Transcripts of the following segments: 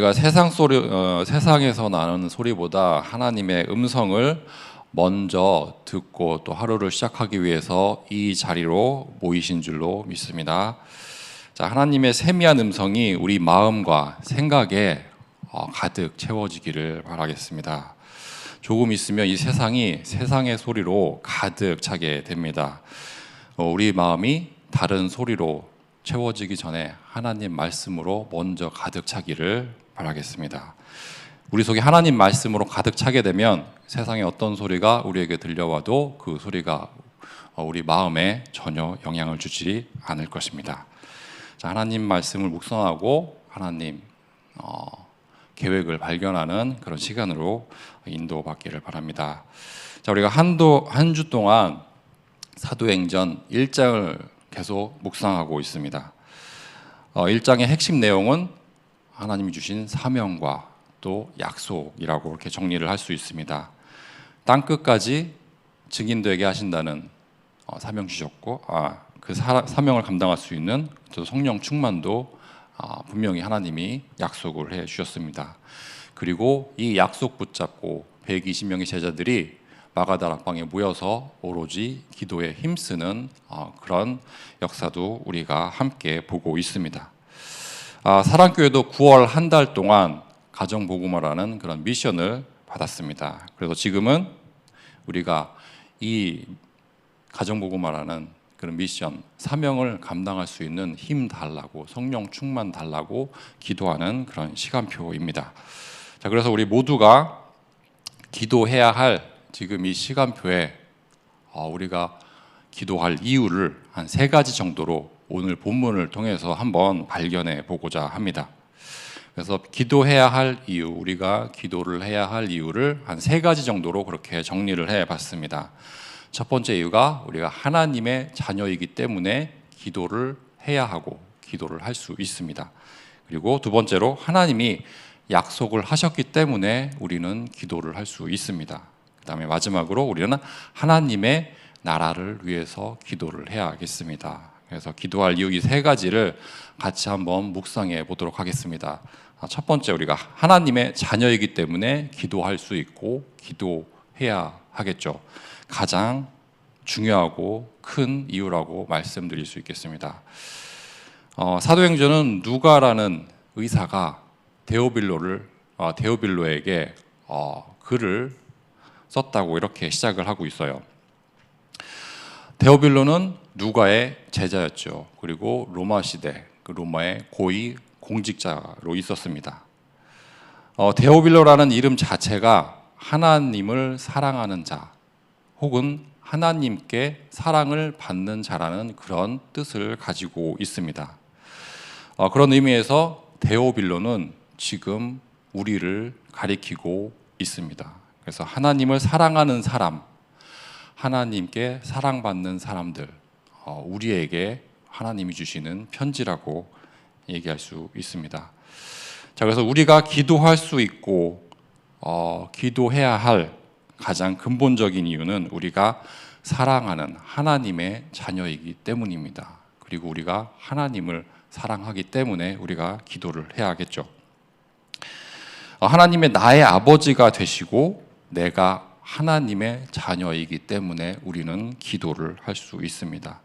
우리가 세상에서 나는 소리보다 하나님의 음성을 먼저 듣고 또 하루를 시작하기 위해서 이 자리로 모이신 줄로 믿습니다. 자, 하나님의 세미한 음성이 우리 마음과 생각에 가득 채워지기를 바라겠습니다. 조금 있으면 이 세상이 세상의 소리로 가득 차게 됩니다. 우리 마음이 다른 소리로 채워지기 전에 하나님 말씀으로 먼저 가득 차기를 바라겠습니다. 우리 속에 하나님 말씀으로 가득 차게 되면 세상의 어떤 소리가 우리에게 들려와도 그 소리가 우리 마음에 전혀 영향을 주지 않을 것입니다. 자, 하나님 말씀을 묵상하고 하나님 계획을 발견하는 그런 시간으로 인도받기를 바랍니다. 자, 우리가 한 주 동안 사도행전 1장을 계속 묵상하고 있습니다. 1장의 핵심 내용은 하나님이 주신 사명과 또 약속이라고 이렇게 정리를 할 수 있습니다. 땅끝까지 증인되게 하신다는 사명 주셨고, 그 사명을 감당할 수 있는 또 성령 충만도 분명히 하나님이 약속을 해 주셨습니다. 그리고 이 약속 붙잡고 120명의 제자들이 마가다락방에 모여서 오로지 기도에 힘쓰는 그런 역사도 우리가 함께 보고 있습니다. 사랑교회도 9월 한 달 동안 가정복음화라는 그런 미션을 받았습니다. 그래서 지금은 우리가 이 가정복음화라는 그런 미션, 사명을 감당할 수 있는 힘 달라고, 성령 충만 달라고 기도하는 그런 시간표입니다. 자, 그래서 우리 모두가 기도해야 할 지금 이 시간표에 우리가 기도할 이유를 한 3가지 정도로 오늘 본문을 통해서 한번 발견해 보고자 합니다. 그래서 기도해야 할 이유, 우리가 기도를 해야 할 이유를 한 3가지 정도로 그렇게 정리를 해 봤습니다. 첫 번째 이유가 우리가 하나님의 자녀이기 때문에 기도를 해야 하고 기도를 할 수 있습니다. 그리고 두 번째로 하나님이 약속을 하셨기 때문에 우리는 기도를 할 수 있습니다. 그 다음에 마지막으로 우리는 하나님의 나라를 위해서 기도를 해야겠습니다. 그래서 기도할 이유 이 3가지를 같이 한번 묵상해 보도록 하겠습니다. 첫 번째, 우리가 하나님의 자녀이기 때문에 기도할 수 있고 기도해야 하겠죠. 가장 중요하고 큰 이유라고 말씀드릴 수 있겠습니다. 사도행전은 누가라는 의사가 데오빌로에게 글을 썼다고 이렇게 시작을 하고 있어요. 데오빌로는 누가의 제자였죠. 그리고 로마 시대, 그 로마의 고위 공직자로 있었습니다. 데오빌로라는 이름 자체가 하나님을 사랑하는 자, 혹은 하나님께 사랑을 받는 자라는 그런 뜻을 가지고 있습니다. 그런 의미에서 데오빌로는 지금 우리를 가리키고 있습니다. 그래서 하나님을 사랑하는 사람, 하나님께 사랑받는 사람들, 우리에게 하나님이 주시는 편지라고 얘기할 수 있습니다. 자, 그래서 우리가 기도할 수 있고 기도해야 할 가장 근본적인 이유는 우리가 사랑하는 하나님의 자녀이기 때문입니다. 그리고 우리가 하나님을 사랑하기 때문에 우리가 기도를 해야겠죠. 하나님의 나의 아버지가 되시고 내가 하나님의 자녀이기 때문에 우리는 기도를 할 수 있습니다.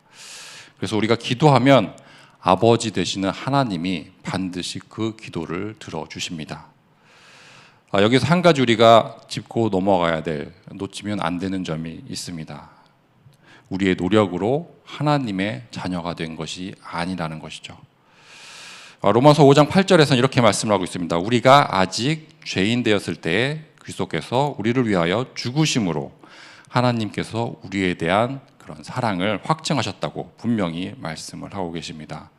그래서 우리가 기도하면 아버지 되시는 하나님이 반드시 그 기도를 들어주십니다. 여기서 한 가지 우리가 짚고 넘어가야 될, 놓치면 안 되는 점이 있습니다. 우리의 노력으로 하나님의 자녀가 된 것이 아니라는 것이죠. 로마서 5장 8절에서는 이렇게 말씀을 하고 있습니다. 우리가 아직 죄인 되었을 때에 그리스도께서 우리를 위하여 죽으심으로 하나님께서 우리에 대한 그런 사랑을 확증하셨다고 분명히 말씀을 하고 계십니다.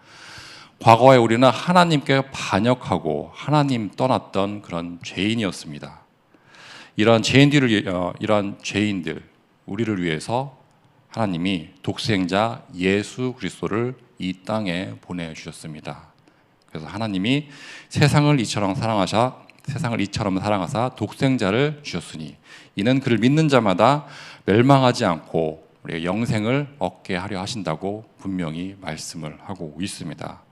과거에 우리는 하나님께 반역하고 하나님 떠났던 그런 죄인이었습니다. 이러한 죄인들, 우리를 위해서 하나님이 독생자 예수 그리스도를 이 땅에 보내주셨습니다. 그래서 하나님이 세상을 이처럼 사랑하사 독생자를 주셨으니 이는 그를 믿는 자마다 멸망하지 않고 우리의 영생을 얻게 하려 하신다고 분명히 말씀을 하고 있습니다.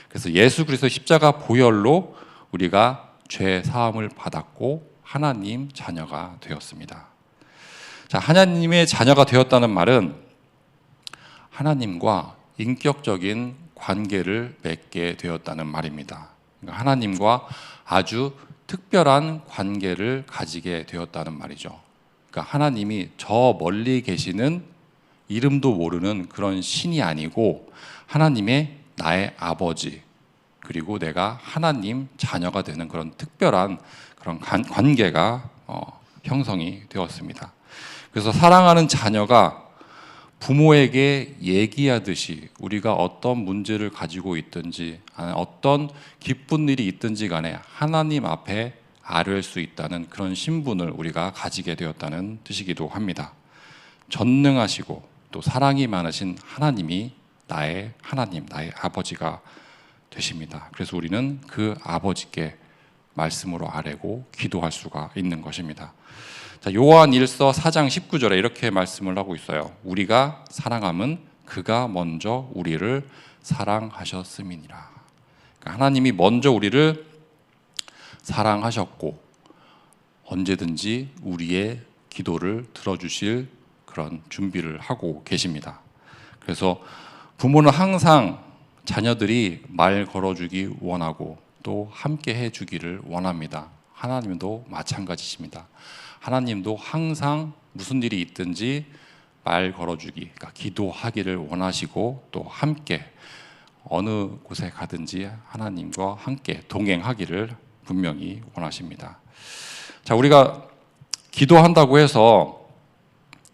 그래서 예수 그리스도 십자가 보혈로 우리가 죄 사함을 받았고 하나님 자녀가 되었습니다. 자, 하나님의 자녀가 되었다는 말은 하나님과 인격적인 관계를 맺게 되었다는 말입니다. 그러니까 하나님과 아주 특별한 관계를 가지게 되었다는 말이죠. 그러니까 하나님이 저 멀리 계시는 이름도 모르는 그런 신이 아니고 하나님의 나의 아버지, 그리고 내가 하나님 자녀가 되는 그런 특별한 그런 관계가 형성이 되었습니다. 그래서 사랑하는 자녀가 부모에게 얘기하듯이 우리가 어떤 문제를 가지고 있든지 어떤 기쁜 일이 있든지 간에 하나님 앞에 아뢰을 수 있다는 그런 신분을 우리가 가지게 되었다는 뜻이기도 합니다. 전능하시고 또 사랑이 많으신 하나님이 나의 하나님, 나의 아버지가 되십니다. 그래서 우리는 그 아버지께 말씀으로 아뢰고 기도할 수가 있는 것입니다. 자, 요한 1서 4장 19절에 이렇게 말씀을 하고 있어요. 우리가 사랑함은 그가 먼저 우리를 사랑하셨음이니라. 그러니까 하나님이 먼저 우리를 사랑하셨고 언제든지 우리의 기도를 들어주실 그런 준비를 하고 계십니다. 그래서 부모는 항상 자녀들이 말 걸어주기 원하고 또 함께 해주기를 원합니다. 하나님도 마찬가지십니다. 하나님도 항상 무슨 일이 있든지 말 걸어주기, 그러니까 기도하기를 원하시고 또 함께 어느 곳에 가든지 하나님과 함께 동행하기를 분명히 원하십니다. 자, 우리가 기도한다고 해서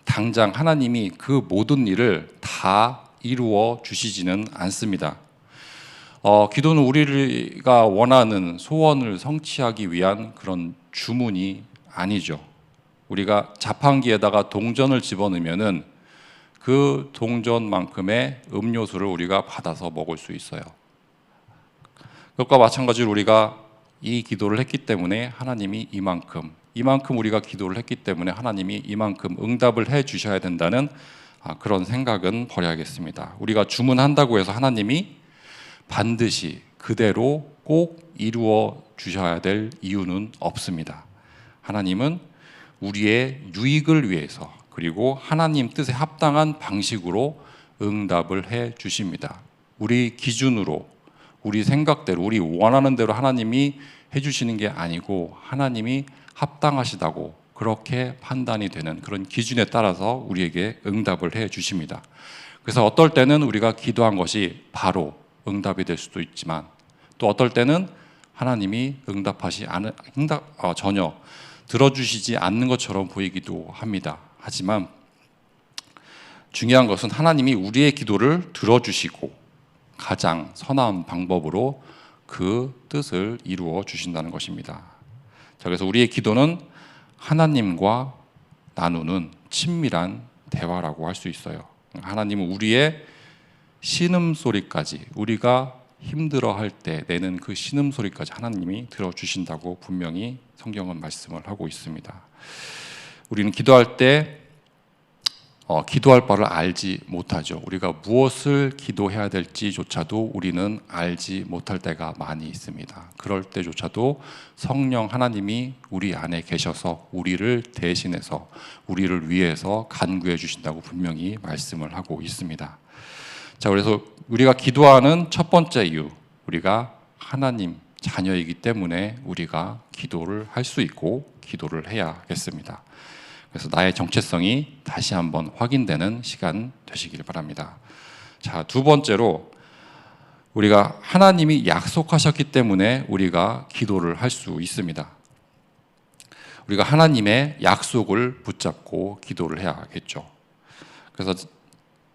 당장 하나님이 그 모든 일을 다 이루어 주시지는 않습니다. 기도는 우리가 원하는 소원을 성취하기 위한 그런 주문이 아니죠. 우리가 자판기에다가 동전을 집어넣으면은 그 동전만큼의 음료수를 우리가 받아서 먹을 수 있어요. 그것과 마찬가지로 우리가 이 기도를 했기 때문에 하나님이 이만큼 우리가 기도를 했기 때문에 하나님이 이만큼 응답을 해 주셔야 된다는 그런 생각은 버려야겠습니다. 우리가 주문한다고 해서 하나님이 반드시 그대로 꼭 이루어 주셔야 될 이유는 없습니다. 하나님은 우리의 유익을 위해서 그리고 하나님 뜻에 합당한 방식으로 응답을 해 주십니다. 우리 기준으로, 우리 생각대로, 우리 원하는 대로 하나님이 해 주시는 게 아니고 하나님이 합당하시다고 그렇게 판단이 되는 그런 기준에 따라서 우리에게 응답을 해 주십니다. 그래서 어떨 때는 우리가 기도한 것이 바로 응답이 될 수도 있지만 또 어떨 때는 하나님이 전혀 들어주시지 않는 것처럼 보이기도 합니다. 하지만 중요한 것은 하나님이 우리의 기도를 들어주시고 가장 선한 방법으로 그 뜻을 이루어 주신다는 것입니다. 자, 그래서 우리의 기도는 하나님과 나누는 친밀한 대화라고 할 수 있어요. 하나님은 우리의 신음소리까지, 우리가 힘들어할 때 내는 그 신음소리까지 하나님이 들어주신다고 분명히 성경은 말씀을 하고 있습니다. 우리는 기도할 때 기도할 바를 알지 못하죠. 우리가 무엇을 기도해야 될지조차도 우리는 알지 못할 때가 많이 있습니다. 그럴 때조차도 성령 하나님이 우리 안에 계셔서 우리를 대신해서 우리를 위해서 간구해 주신다고 분명히 말씀을 하고 있습니다. 자, 그래서 우리가 기도하는 첫 번째 이유, 우리가 하나님 자녀이기 때문에 우리가 기도를 할 수 있고 기도를 해야겠습니다. 그래서 나의 정체성이 다시 한번 확인되는 시간 되시길 바랍니다. 자, 두 번째로 우리가 하나님이 약속하셨기 때문에 우리가 기도를 할 수 있습니다. 우리가 하나님의 약속을 붙잡고 기도를 해야겠죠. 그래서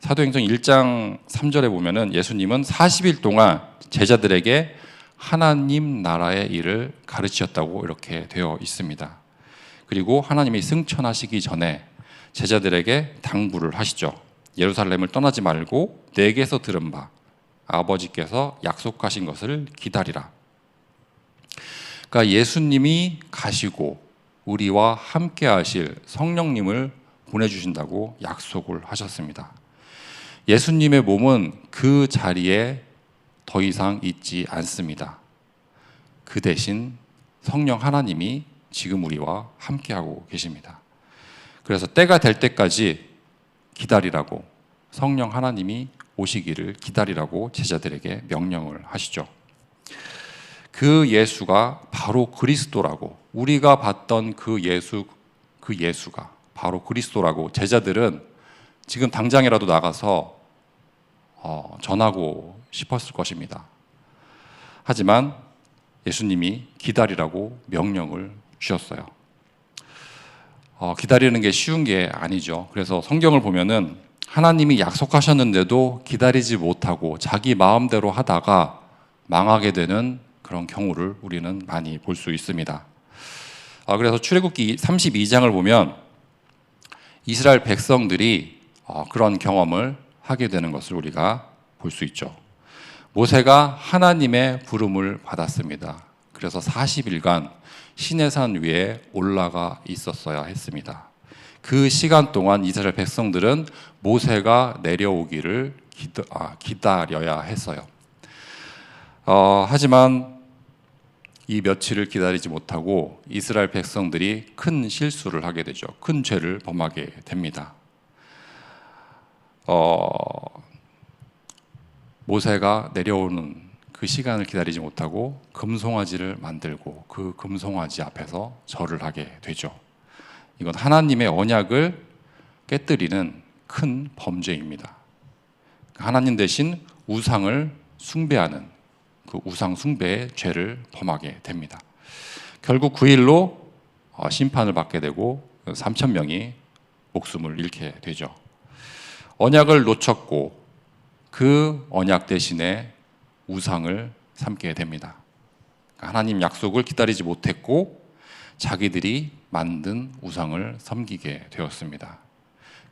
사도행전 1장 3절에 보면은 예수님은 40일 동안 제자들에게 하나님 나라의 일을 가르치셨다고 이렇게 되어 있습니다. 그리고 하나님이 승천하시기 전에 제자들에게 당부를 하시죠. 예루살렘을 떠나지 말고 내게서 들은 바 아버지께서 약속하신 것을 기다리라. 그러니까 예수님이 가시고 우리와 함께 하실 성령님을 보내주신다고 약속을 하셨습니다. 예수님의 몸은 그 자리에 더 이상 있지 않습니다. 그 대신 성령 하나님이 지금 우리와 함께하고 계십니다. 그래서 때가 될 때까지 기다리라고, 성령 하나님이 오시기를 기다리라고 제자들에게 명령을 하시죠. 그 예수가 바로 그리스도라고, 우리가 봤던 그 예수가 바로 그리스도라고 제자들은 지금 당장이라도 나가서 전하고 싶었을 것입니다. 하지만 예수님이 기다리라고 명령을 주셨어요. 기다리는 게 쉬운 게 아니죠. 그래서 성경을 보면은 하나님이 약속하셨는데도 기다리지 못하고 자기 마음대로 하다가 망하게 되는 그런 경우를 우리는 많이 볼 수 있습니다. 그래서 출애굽기 32장을 보면 이스라엘 백성들이 그런 경험을 하게 되는 것을 우리가 볼 수 있죠. 모세가 하나님의 부름을 받았습니다. 그래서 40일간 시내산 위에 올라가 있었어야 했습니다. 그 시간 동안 이스라엘 백성들은 모세가 내려오기를 기다려야 했어요. 하지만 이 며칠을 기다리지 못하고 이스라엘 백성들이 큰 실수를 하게 되죠. 큰 죄를 범하게 됩니다. 모세가 내려오는 그 시간을 기다리지 못하고 금송아지를 만들고 그 금송아지 앞에서 절을 하게 되죠. 이건 하나님의 언약을 깨뜨리는 큰 범죄입니다. 하나님 대신 우상을 숭배하는 그 우상 숭배의 죄를 범하게 됩니다. 결국 그 일로 심판을 받게 되고 3,000명이 목숨을 잃게 되죠. 언약을 놓쳤고 그 언약 대신에 우상을 삼게 됩니다. 하나님 약속을 기다리지 못했고 자기들이 만든 우상을 섬기게 되었습니다.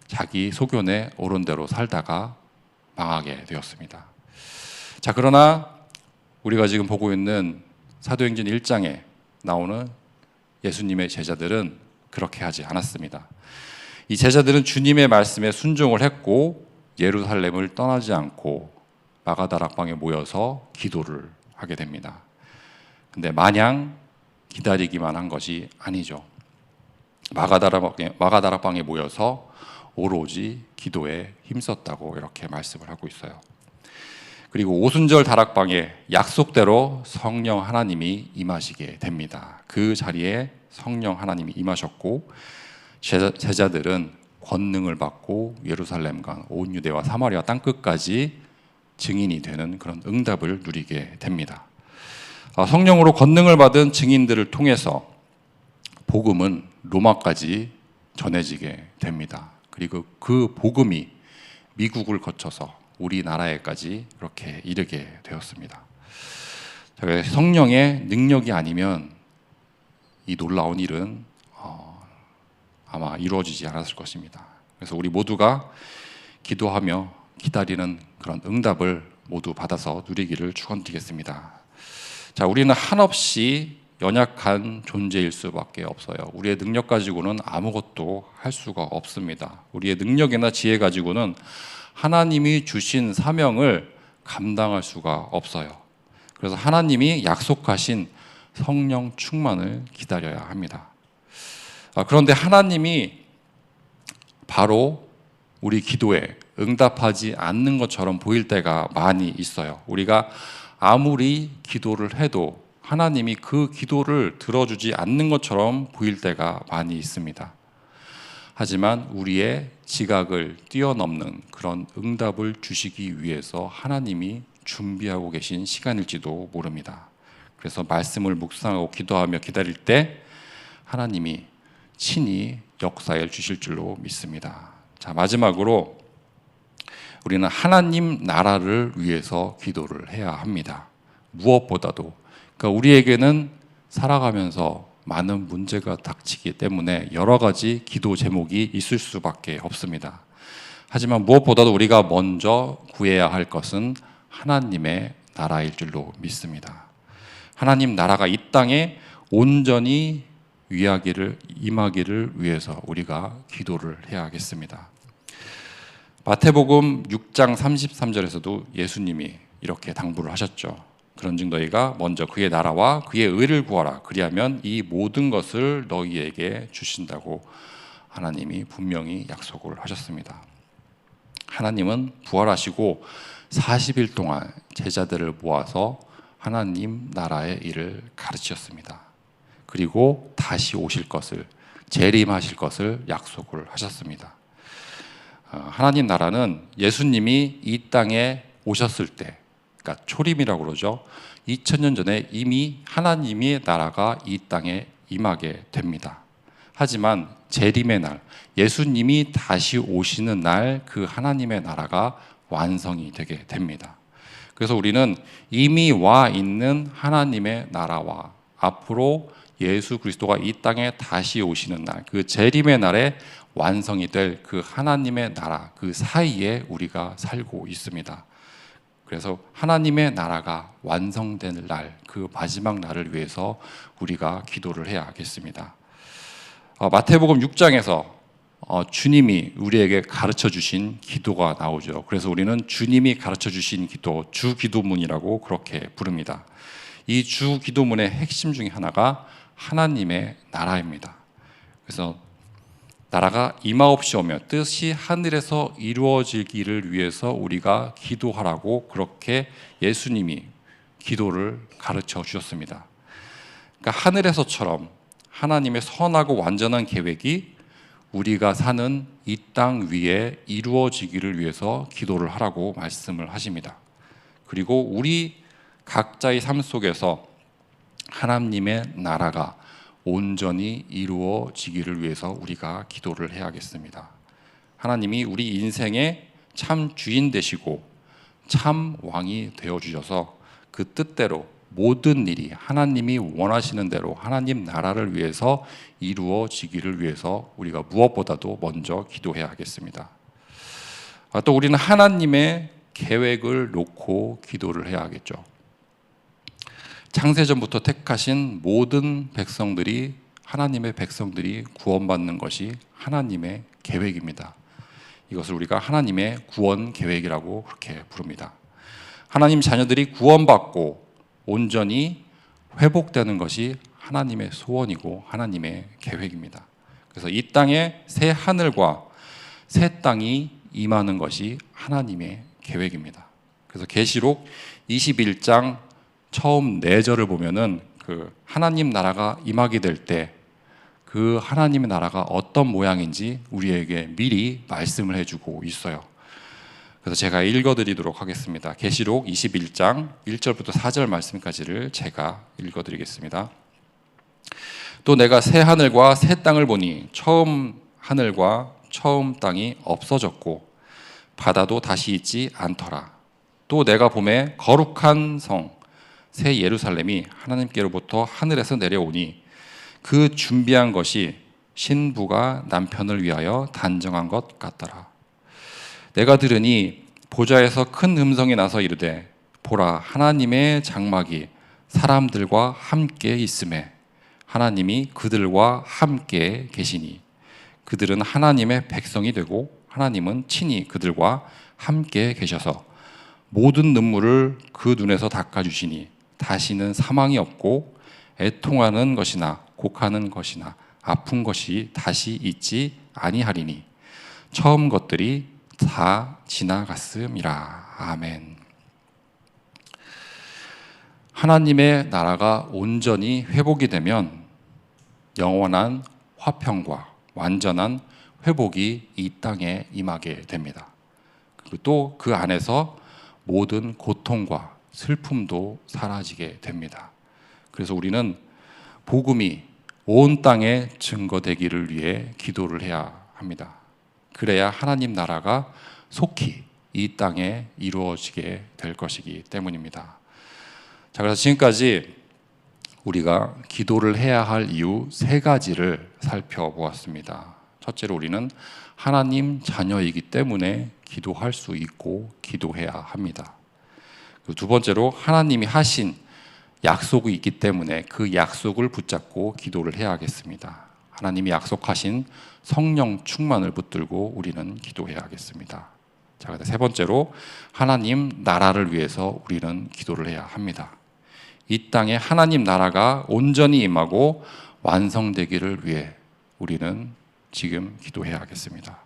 자기 소견에 옳은 대로 살다가 망하게 되었습니다. 자, 그러나 우리가 지금 보고 있는 사도행전 1장에 나오는 예수님의 제자들은 그렇게 하지 않았습니다. 이 제자들은 주님의 말씀에 순종을 했고 예루살렘을 떠나지 않고 마가다락방에 모여서 기도를 하게 됩니다. 근데 마냥 기다리기만 한 것이 아니죠. 마가다락방에 모여서 오로지 기도에 힘썼다고 이렇게 말씀을 하고 있어요. 그리고 오순절 다락방에 약속대로 성령 하나님이 임하시게 됩니다. 그 자리에 성령 하나님이 임하셨고 제자들은 권능을 받고 예루살렘과 온 유대와 사마리아 땅끝까지 증인이 되는 그런 응답을 누리게 됩니다. 성령으로 권능을 받은 증인들을 통해서 복음은 로마까지 전해지게 됩니다. 그리고 그 복음이 미국을 거쳐서 우리나라에까지 이렇게 이르게 되었습니다. 성령의 능력이 아니면 이 놀라운 일은 아마 이루어지지 않았을 것입니다. 그래서 우리 모두가 기도하며 기다리는 그런 응답을 모두 받아서 누리기를 축원드리겠습니다. 자, 우리는 한없이 연약한 존재일 수밖에 없어요. 우리의 능력 가지고는 아무것도 할 수가 없습니다. 우리의 능력이나 지혜 가지고는 하나님이 주신 사명을 감당할 수가 없어요. 그래서 하나님이 약속하신 성령 충만을 기다려야 합니다. 그런데 하나님이 바로 우리 기도에 응답하지 않는 것처럼 보일 때가 많이 있어요. 우리가 아무리 기도를 해도 하나님이 그 기도를 들어주지 않는 것처럼 보일 때가 많이 있습니다. 하지만 우리의 지각을 뛰어넘는 그런 응답을 주시기 위해서 하나님이 준비하고 계신 시간일지도 모릅니다. 그래서 말씀을 묵상하고 기도하며 기다릴 때 하나님이 친히 역사해 주실 줄로 믿습니다. 자, 마지막으로 우리는 하나님 나라를 위해서 기도를 해야 합니다. 무엇보다도 그러니까 우리에게는 살아가면서 많은 문제가 닥치기 때문에 여러 가지 기도 제목이 있을 수밖에 없습니다. 하지만 무엇보다도 우리가 먼저 구해야 할 것은 하나님의 나라일 줄로 믿습니다. 하나님 나라가 이 땅에 온전히 임하기를 위해서 우리가 기도를 해야겠습니다. 마태복음 6장 33절에서도 예수님이 이렇게 당부를 하셨죠. 그런즉 너희가 먼저 그의 나라와 그의 의를 구하라. 그리하면 이 모든 것을 너희에게 주신다고 하나님이 분명히 약속을 하셨습니다. 하나님은 부활하시고 40일 동안 제자들을 모아서 하나님 나라의 일을 가르치셨습니다. 그리고 다시 오실 것을, 재림하실 것을 약속을 하셨습니다. 하나님 나라는 예수님이 이 땅에 오셨을 때, 그러니까 초림이라고 그러죠. 2000년 전에 이미 하나님의 나라가 이 땅에 임하게 됩니다. 하지만 재림의 날, 예수님이 다시 오시는 날 그 하나님의 나라가 완성이 되게 됩니다. 그래서 우리는 이미 와 있는 하나님의 나라와 앞으로 예수 그리스도가 이 땅에 다시 오시는 날, 그 재림의 날에 완성이 될 그 하나님의 나라, 그 사이에 우리가 살고 있습니다. 그래서 하나님의 나라가 완성될 날, 그 마지막 날을 위해서 우리가 기도를 해야겠습니다. 마태복음 6장에서 주님이 우리에게 가르쳐 주신 기도가 나오죠. 그래서 우리는 주님이 가르쳐 주신 기도, 주기도문이라고 그렇게 부릅니다. 이 주기도문의 핵심 중에 하나가 하나님의 나라입니다. 그래서 나라가 임하옵시오며 뜻이 하늘에서 이루어지기를 위해서 우리가 기도하라고 그렇게 예수님이 기도를 가르쳐 주셨습니다. 그러니까 하늘에서처럼 하나님의 선하고 완전한 계획이 우리가 사는 이 땅 위에 이루어지기를 위해서 기도를 하라고 말씀을 하십니다. 그리고 우리 각자의 삶 속에서 하나님의 나라가 온전히 이루어지기를 위해서 우리가 기도를 해야겠습니다. 하나님이 우리 인생의 참 주인 되시고 참 왕이 되어주셔서 그 뜻대로 모든 일이 하나님이 원하시는 대로 하나님 나라를 위해서 이루어지기를 위해서 우리가 무엇보다도 먼저 기도해야겠습니다. 또 우리는 하나님의 계획을 놓고 기도를 해야겠죠. 창세전부터 택하신 모든 백성들이, 하나님의 백성들이 구원받는 것이 하나님의 계획입니다. 이것을 우리가 하나님의 구원 계획이라고 그렇게 부릅니다. 하나님 자녀들이 구원받고 온전히 회복되는 것이 하나님의 소원이고 하나님의 계획입니다. 그래서 이 땅에 새 하늘과 새 땅이 임하는 것이 하나님의 계획입니다. 그래서 계시록 21장 처음 4절을 보면은 그 하나님 나라가 임하게 될 때 그 하나님의 나라가 어떤 모양인지 우리에게 미리 말씀을 해주고 있어요. 그래서 제가 읽어드리도록 하겠습니다. 계시록 21장 1절부터 4절 말씀까지를 제가 읽어드리겠습니다. 또 내가 새 하늘과 새 땅을 보니 처음 하늘과 처음 땅이 없어졌고 바다도 다시 있지 않더라. 또 내가 보매 거룩한 성 새 예루살렘이 하나님께로부터 하늘에서 내려오니 그 준비한 것이 신부가 남편을 위하여 단정한 것 같더라. 내가 들으니 보좌에서 큰 음성이 나서 이르되 보라 하나님의 장막이 사람들과 함께 있음에 하나님이 그들과 함께 계시니 그들은 하나님의 백성이 되고 하나님은 친히 그들과 함께 계셔서 모든 눈물을 그 눈에서 닦아주시니 다시는 사망이 없고 애통하는 것이나 곡하는 것이나 아픈 것이 다시 있지 아니하리니 처음 것들이 다 지나갔음이라. 아멘. 하나님의 나라가 온전히 회복이 되면 영원한 화평과 완전한 회복이 이 땅에 임하게 됩니다. 그리고 또 그 안에서 모든 고통과 슬픔도 사라지게 됩니다. 그래서 우리는 복음이 온 땅에 증거되기를 위해 기도를 해야 합니다. 그래야 하나님 나라가 속히 이 땅에 이루어지게 될 것이기 때문입니다. 자, 그래서 지금까지 우리가 기도를 해야 할 이유 3가지를 살펴보았습니다. 첫째로 우리는 하나님 자녀이기 때문에 기도할 수 있고 기도해야 합니다. 두 번째로 하나님이 하신 약속이 있기 때문에 그 약속을 붙잡고 기도를 해야겠습니다. 하나님이 약속하신 성령 충만을 붙들고 우리는 기도해야겠습니다. 자, 세 번째로 하나님 나라를 위해서 우리는 기도를 해야 합니다. 이 땅에 하나님 나라가 온전히 임하고 완성되기를 위해 우리는 지금 기도해야 하겠습니다.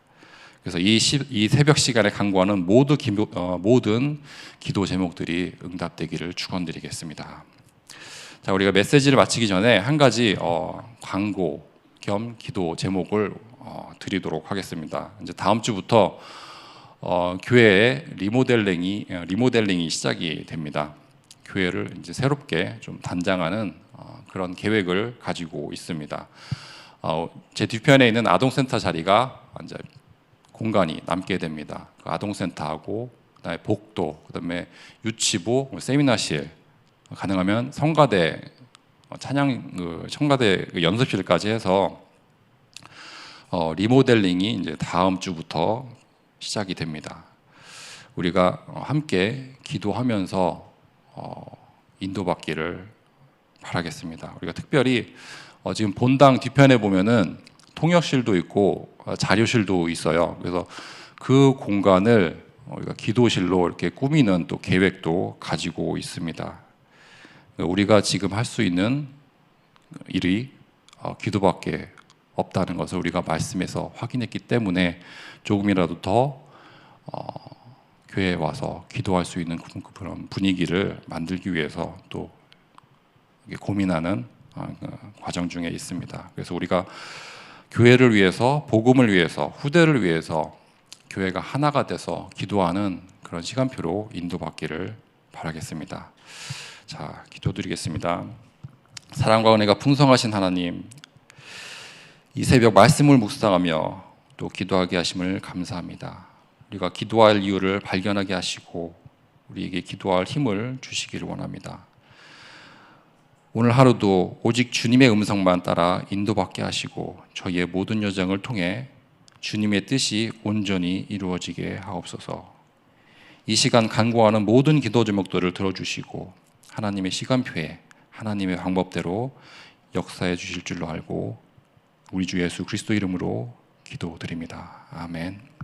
그래서 이 새벽 시간에 간구하는 모든 기도 제목들이 응답되기를 축원드리겠습니다. 자, 우리가 메시지를 마치기 전에 한 가지 광고 겸 기도 제목을 드리도록 하겠습니다. 이제 다음 주부터 교회에 리모델링이 시작이 됩니다. 교회를 이제 새롭게 좀 단장하는 그런 계획을 가지고 있습니다. 제 뒤편에 있는 아동센터 자리가 이제 공간이 남게 됩니다. 그 아동센터하고 그다음에 복도, 그다음에 유치부, 세미나실, 가능하면 성가대 청가대 연습실까지 해서 리모델링이 이제 다음 주부터 시작이 됩니다. 우리가 함께 기도하면서 인도받기를 바라겠습니다. 우리가 특별히 지금 본당 뒤편에 보면은 통역실도 있고 자료실도 있어요. 그래서 그 공간을 우리가 기도실로 이렇게 꾸미는 또 계획도 가지고 있습니다. 우리가 지금 할 수 있는 일이 기도밖에 없다는 것을 우리가 말씀에서 확인했기 때문에 조금이라도 더 교회에 와서 기도할 수 있는 그런 분위기를 만들기 위해서 또 고민하는 과정 중에 있습니다. 그래서 우리가 교회를 위해서, 복음을 위해서, 후대를 위해서 교회가 하나가 돼서 기도하는 그런 시간표로 인도받기를 바라겠습니다. 자, 기도드리겠습니다. 사랑과 은혜가 풍성하신 하나님, 이 새벽 말씀을 묵상하며 또 기도하게 하심을 감사합니다. 우리가 기도할 이유를 발견하게 하시고 우리에게 기도할 힘을 주시기를 원합니다. 오늘 하루도 오직 주님의 음성만 따라 인도받게 하시고 저희의 모든 여정을 통해 주님의 뜻이 온전히 이루어지게 하옵소서. 이 시간 간구하는 모든 기도 제목들을 들어주시고 하나님의 시간표에 하나님의 방법대로 역사해 주실 줄로 알고 우리 주 예수 그리스도 이름으로 기도드립니다. 아멘.